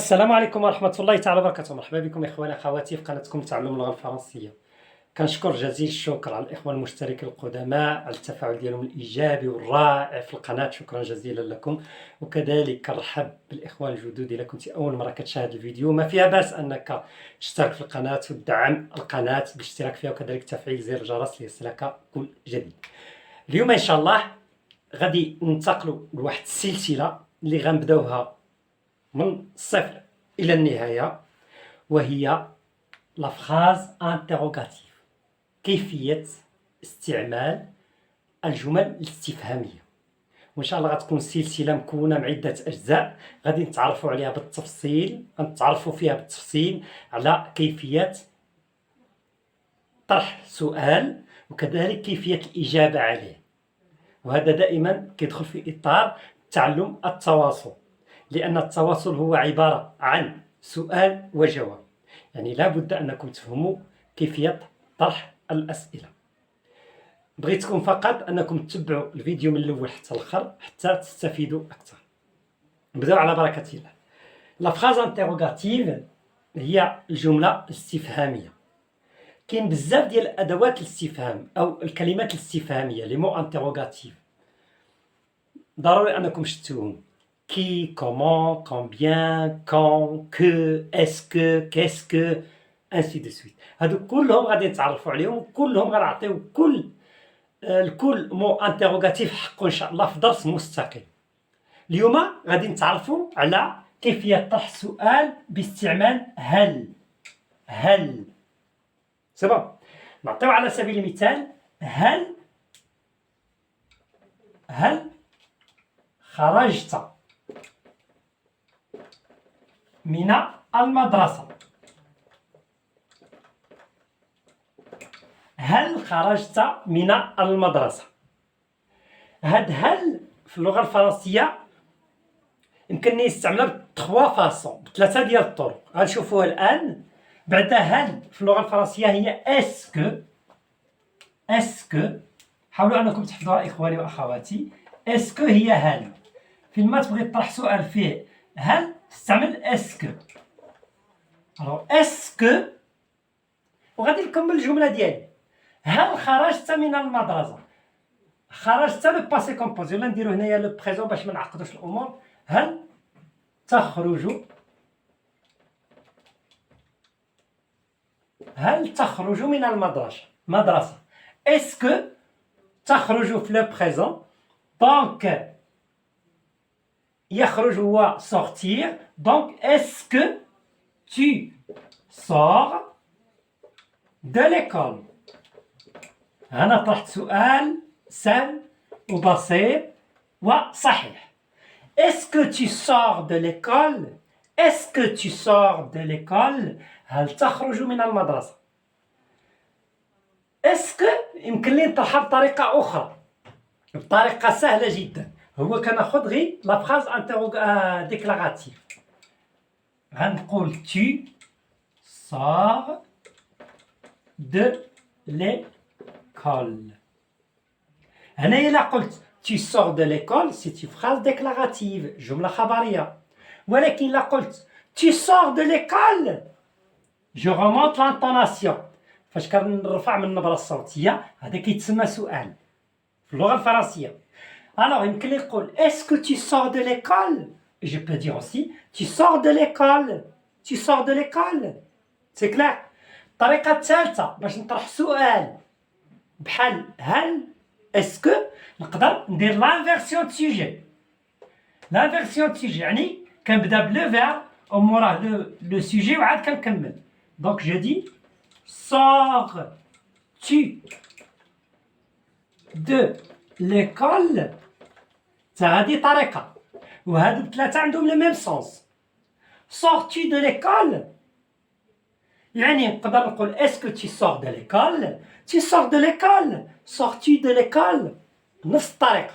السلام عليكم ورحمة الله تعالى وبركاته. مرحبا بكم إخواني أخواتي في قناتكم تعلم اللغة الفرنسية. كنشكر جزيل الشكر على الإخوة المشتركين القدماء على التفاعل ديالهم الإيجابي والرائع في القناة، شكرا جزيلا لكم. وكذلك كنرحب بالإخوان الجدد إذا كنت أول مرة كتشاهد الفيديو ما فيها بأس أنك تشترك في القناة وتدعم القناة بالاشتراك فيها وكذلك تفعيل زر الجرس ليصلك كل جديد. اليوم إن شاء الله غادي ننتقلوا لواحد السلسلة اللي غنبداوها من الصفر إلى النهاية، وهي لا فراز انتروغاتيف، كيفية استعمال الجمل الاستفهامية. وإن شاء الله غتكون سلسلة مكونة من عدة أجزاء غادي نتعرفوا عليها بالتفصيل، غنتعرفوا فيها بالتفصيل على كيفية طرح سؤال وكذلك كيفية الإجابة عليه. وهذا دائما كيدخل في إطار تعلم التواصل، لأن التواصل هو عبارة عن سؤال وجواب، يعني لا بد أنكم تفهموا كيفية طرح الأسئلة. بغيتكم فقط أنكم تتبعوا الفيديو من الأول حتى الآخر حتى تستفيدوا أكثر. نبداو على بركة الله. لا فراز انتروغاتيف هي الجملة الاستفهامية. كاين بزاف ديال أدوات الاستفهام أو الكلمات الاستفهامية لي مو انتروغاتيف، ضروري أنكم شفتوهم: qui, comment, combien, quand, que, est-ce que, qu'est-ce que, ainsi de suite. هادو كلهم غادي نتعرفوا عليهم وكلهم غنعطيو الكل مو انتروغاتيف حقه ان شاء الله في درس مستقل. اليوم غادي نتعرفوا على كيفية طرح سؤال باستعمال هل. سبب نعطيو على سبيل المثال: هل خرجت من المدرسة؟ هل خرجت من المدرسة؟ هل في اللغة الفرنسية يمكنني نستعملها بثلاثة ديال الطرق، غنشوفوها الآن. بعد هل في اللغة الفرنسية هي اسكو. حاولوا أنكم تحفظوها إخواني وأخواتي. اسكو هي هل. فيما تبغي تطرح سؤال فيه هل تستعمل اسكو. اسكو وغادي نكمل الجملة ديالي: هل خرجت من المدرسة؟ خرجت لو باسي كومبوزي، ولا نديرو هنايا لو بريزون باش ما نعقدوش الأمور. هل تخرج من المدرسة. اسكو تخرج في لو بريزون، دونك يخرج هو sortir، donc est-ce que tu sors de l'école؟ هنا طرحت سؤال سهل وبسيط وصحيح. Est-ce que tu sors de l'école؟ Est-ce que tu sors de l'école؟ هل تخرج من المدرسة؟ Est-ce que يمكن لي نطرحها بطريقة أخرى، بطريقة سهلة جدا. هو كناخد غير لا فراز ديكلاراتيف. غنقول tu sors de l'école. هنايا إلا قلت tu sors de l'école c'est une phrase déclarative، جملة خبرية. ولكن إلا قلت tu sors de l'école je remonte l'intonation، فاش كنرفع من النبرة الصوتية هذا كيتسمى سؤال في اللغة الفرنسية. Alors يمكن لي نقول est-ce que tu sors de l'école؟ Je peux dire aussi tu sors de l'école. Tu sors de l'école. C'est clair. الطريقة الثالثة باش نطرح سؤال بحال هل اسكو نقدر ندير لانفيرسيون دو سوجي. لانفيرسيون دو سوجي يعني كنبدا بلو فيرب وموراه لو سوجي وعاد كنكمل. دونك جو دي sors tu de l'école. هذه طريقة، وهادو الثلاثة عندهم لو ميم سونس. sors tu de l'école يعني نقدر نقول est-ce que tu sors de l'école؟ tu sors de l'école. sors-tu de l'école؟ نفس الطريقة.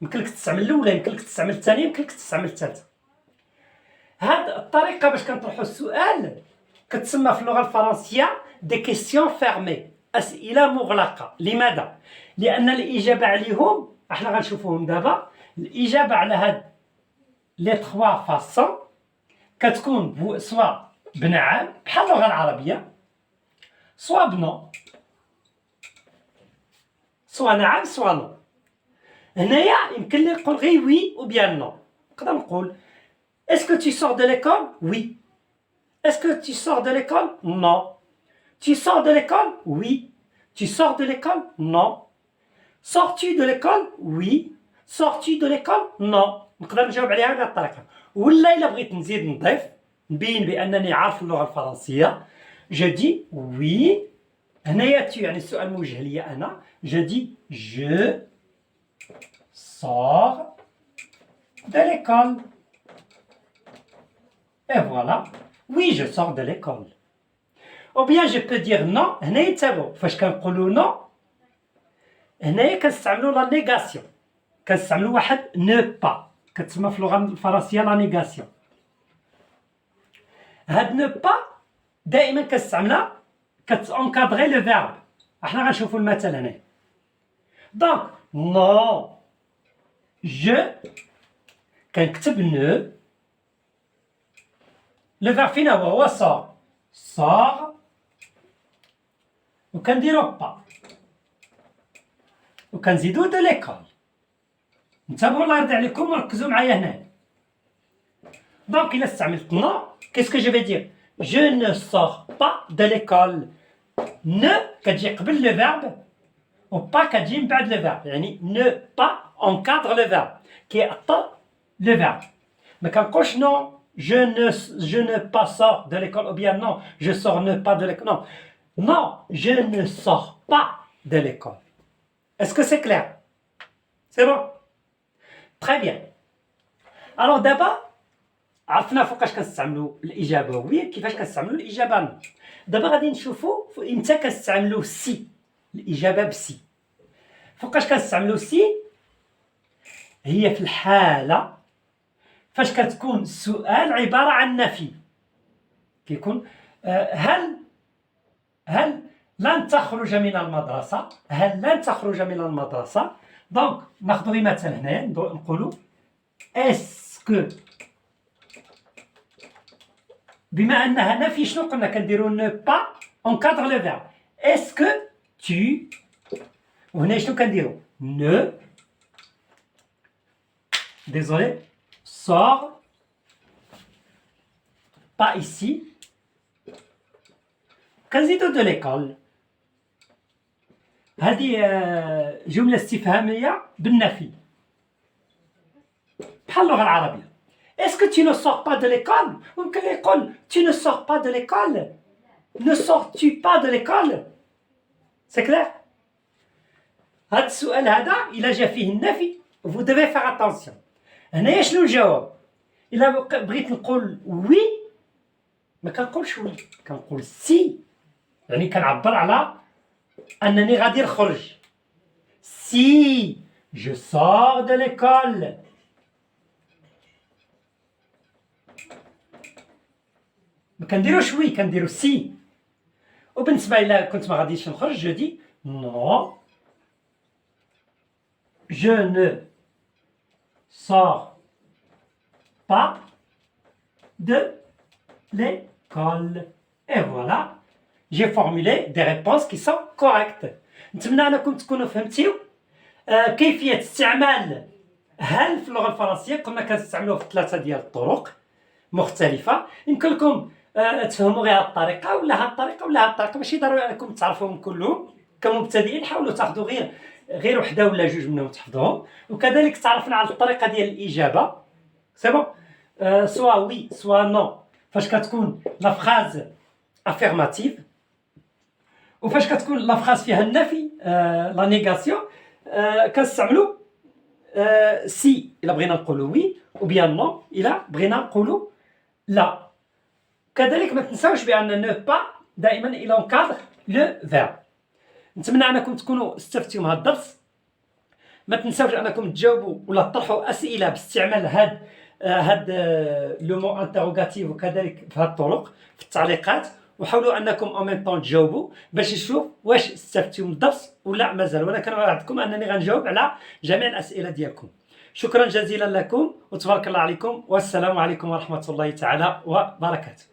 يمكن لك تستعمل الأولى، يمكن لك تستعمل الثانية، يمكن لك تستعمل الثالثة. هاد الطريقة باش كنطرحو السؤال كتسمى في اللغة الفرنسية دي كيسيون فيرمي، أسئلة مغلقة. لماذا؟ لأن الإجابة عليهم احنا غنشوفوهم دابا. الإجابة على هاد لي تخوا فاسون كتكون سوا بنعم بحال اللغة العربية، سوا بنو، سوا نعم سوا نو. هنايا يمكن لي نقول غير وي او بيان نو. نقدر نقول اسكو tu sors de l'école؟ Oui. Est-ce que tu sors de l'école؟ Non. Tu sors de l'école؟ Oui. Tu sors de l'école؟ Non. Sors-tu de l'école؟ Oui. Sors-tu de l'école؟ Non. نقدر نجاوب عليها بهذه الطريقة. ولا إلا بغيت نزيد نضيف نبين بأنني عارف اللغة الفرنسية، je dis oui. هنايا tu يعني السؤال موجه لي أنا. je dis je sors de l'école. Et voilà. Oui, je sors de l'école. Ou bien je peux dire non. هنايا تابعوا فاش كنقولوا نو هنايا كنستعملوا لا نيغاسيون، كنستعملوا واحد نو با، كتسمى في اللغة الفرنسية لا نيغاسيون. هاد نو با دائما كنستعملها كتونكادغي لو فيرب. احنا غنشوفوا المثل هنا. دونك نو جو كنكتب نو، لو فيرب فينا هو صور، صور وكنديرو با وكنزيدو دو ليكول. انتبهوا الله يرضي عليكم وركزوا معايا هنا. دونك إلا استعملت نو كيسكو جو في دير؟ جو نو سور با دو ليكول. نو كتجي قبل لو فيرب و با كتجي من بعد لو فيرب، يعني نو با اونكادغ لو فيرب، كيعطل لو فيرب. ما كنقولش نو je ne pas sors de l'école ou bien non, je sors ne pas de l'école. Non, non, je ne sors pas de l'école. Est-ce que c'est clair? C'est bon? Très bien. Alors d'abord عرفنا فوقاش كنستعملوا الإجابة وي كيفاش كنستعملوا الإجابة نو. دابا غادي نشوفوا امتى كنستعملوا سي، الإجابة بسي. فوقاش كنستعملوا سي؟ هي في الحالة فاش كتكون السؤال عبارة عن نفي، كيكون هل لن تخرج من المدرسة؟ هل لن تخرج من المدرسة؟ دونك ناخذ مثل هنايا نقولوا اسكو، بما انها نفي شنو قلنا كنديروا نو با اونكادغ لو فيرب. اسكو tu، وهنا شنو كنديروا؟ نو désolé sors pas ici. كنزيدو دو ليكول. هذه جملة استفهامية بالنفي بحال اللغة العربية. Est-ce que tu ne sors pas de l'école؟ ممكن يقول tu ne sors pas de l'école. Ne sors-tu pas de l'école؟ C'est clair؟ هذا السؤال هذا إلا جا فيه النفي vous devez faire attention. هنايا شنو الجواب؟ إلا بغيت نقول وي ما كنقولش وي، كنقول سي، يعني كنعبر على أنني غادي نخرج. سي je sors de l'école. ما كنديروش وي كنديرو سي. وبالنسبة إلا كنت ما غاديش نخرج جو دي نو je ne sors pas de l'école. Et voilà, j'ai formulé des réponses qui sont correctes. نتمنى أنكم تكونوا فهمتيو كيفية استعمال هل في اللغة الفرنسية. قلنا كنستعملوه في 3 ديال الطرق مختلفة. يمكن لكم تفهموا غير هاد الطريقة ولا هاد الطريقة ولا هاد الطريقة، ماشي ضروري أنكم تعرفوهم كلهم. كمبتدئين حاولوا تاخذوا غير وحده ولا جوج منهم تحفظوهم. وكذلك تعرفنا على الطريقة ديال الإجابة. سي بون سوا وي سوا نو فاش كتكون لا فراز افيرماتيف، وفاش كتكون لا فراز فيها النفي لا نيغاسيون كنستعملوا سي الا بغينا نقولوا وي او بيان نو الا بغينا نقولوا لا. كذلك ما تنساوش بان نو با دائما الى اونكادر لو فيرب. نتمنى انكم تكونوا استفدتوا من هذا الدرس. ما تنساوش انكم تجاوبوا ولا تطرحوا اسئله باستعمال هاد لو مو انتروغاتيف، وكذلك بهذه الطرق في التعليقات، وحاولوا انكم او ميم طون تجاوبوا باش نشوف واش استفدتوا من الدرس ولا مازال. وانا كنوعدكم انني غنجاوب على جميع الاسئله ديالكم. شكرا جزيلا لكم وتبارك الله عليكم، والسلام عليكم ورحمة الله تعالى وبركاته.